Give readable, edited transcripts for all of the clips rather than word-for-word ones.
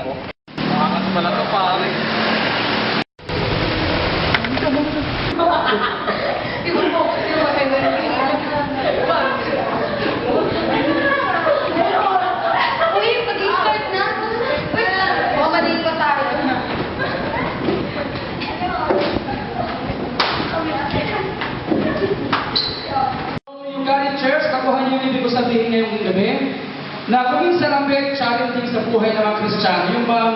mo. Makakas pala to, pare. Uy, mag-start na. Mamaliit pa tayo. Yung Garden Church, nakuha niyo yung ibig ko sabihin ngayong gabi, na kung minsan ang very challenging sa buhay ng mga Kristiyano, yung bang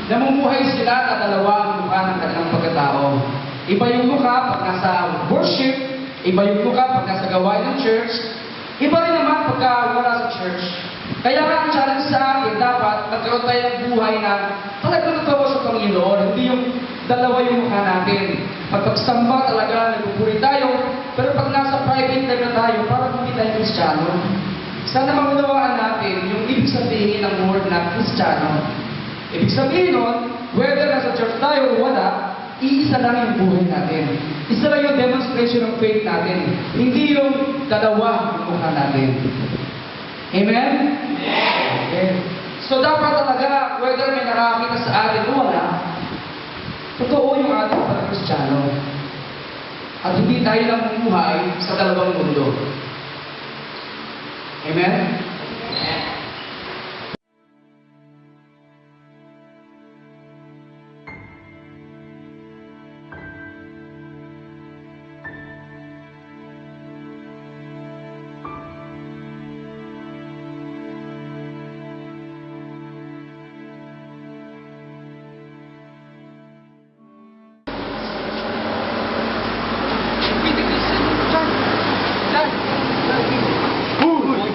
namumuhay sila na dalawa ang mukha ng kanilang pagkatao. Iba yung mukha pag nasa worship, iba yung mukha pag nasa gawain ng church, iba rin naman pagka wala sa church. Kaya nga ang challenge sa akin, dapat magkaroon tayo ng buhay na talagang totoo sa Panginoon, hindi yung dalawa yung mukha natin. Pagkagsamba talaga, nagpupuri tayo, pero pag nasa private life na tayo, parang hindi tayo Kristiyano. Sana maunawaan natin yung ibig sabihin ng word na Kristiyano. Ibig sabihin nun, whether nasa church tayo o wala, iisa lang yung buhay natin. Isa lang yung demonstration ng faith natin. Hindi yung dalawa yung mukha natin. Amen? Amen. So dapat talaga, whether may nakakita sa atin o wala, totoo yung ating pagka-Kristiyano. At hindi tayo namumuhay sa dalawang mundo. Amen?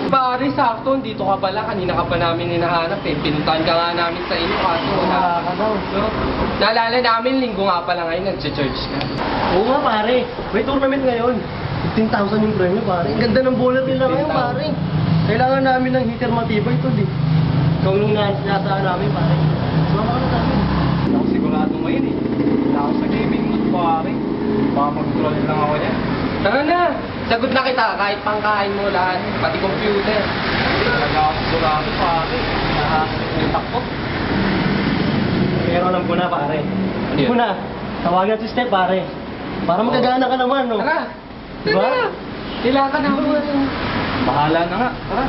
Pare, sakto, dito ka pala. Kanina ka pa namin hinahanap eh. Pinuntahan ka nga namin sa inyo kaso wala ka daw. So, naalala namin, linggo nga pala ngayon, nag-church ka. Oo nga pare, may tournament ngayon. 15,000 yung premyo pare. Ang ganda ng bowler nila ngayon pare. Kailangan namin ng hitter matibay ito di. Ikaw nung nasaan namin pare. Sumama ka na sa amin. Hindi ako sigurado ngayon eh. Wala ako sa gaming mood, pare. Baka mag-troll lang ako yan. Tara na! Sagot na kita, kahit pangkain mo lahat, pati computer. Talaga ako sigurado, pare. Nakakakutak ko. Pero alam ko na pare. Ano yun? Alam ko na, tawagan si Steph pare. Para magagana ka naman no. Tara! Diba? Tara! Kailangan namin. Bahala na nga. Tara!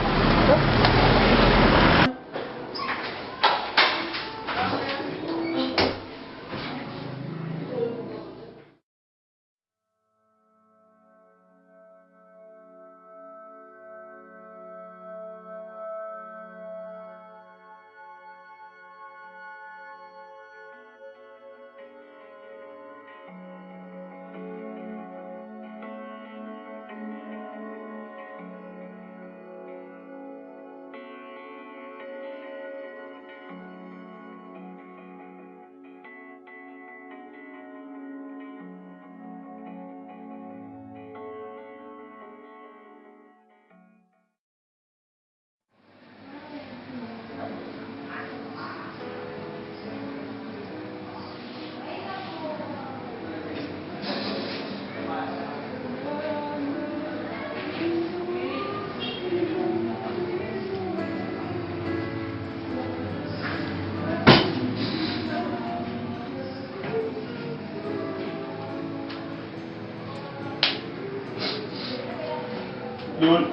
Lord.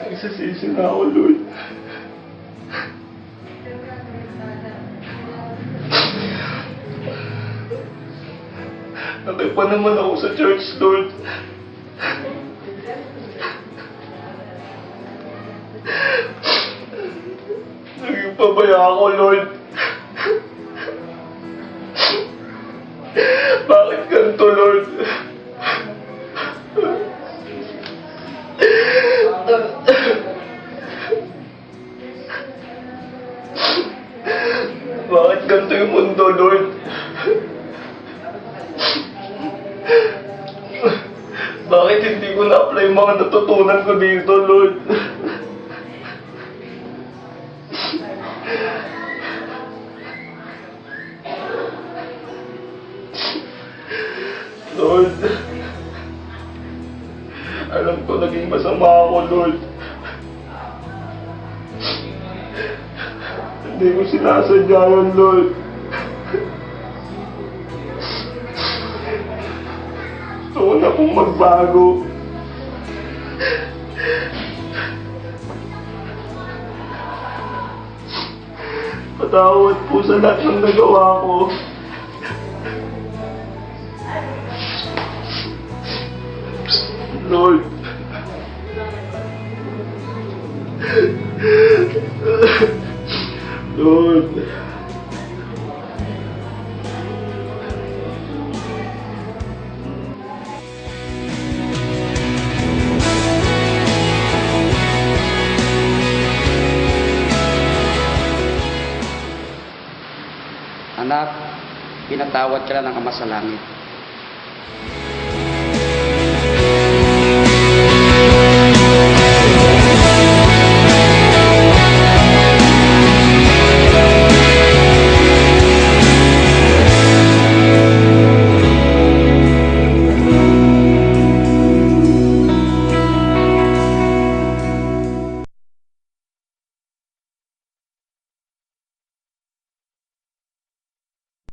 Nagsasisi na ako, Lord. Nakay pa naman ako sa church, Lord. Naging pabaya ako, Lord. Bakit ganito, Lord? Bakit ganito yung mundo, Lord? Bakit hindi ko na-apply yung mga natutunan ko dito, Lord? Lord, I Alam ko naging masama ako, Lord. Hindi ko sinasadya yun, Lord. Gusto ko na pong magbago. Patawad po sa lahat ng nagawa ko. Lord. Lord. Anak, pinatawad ka na ng Ama sa Langit.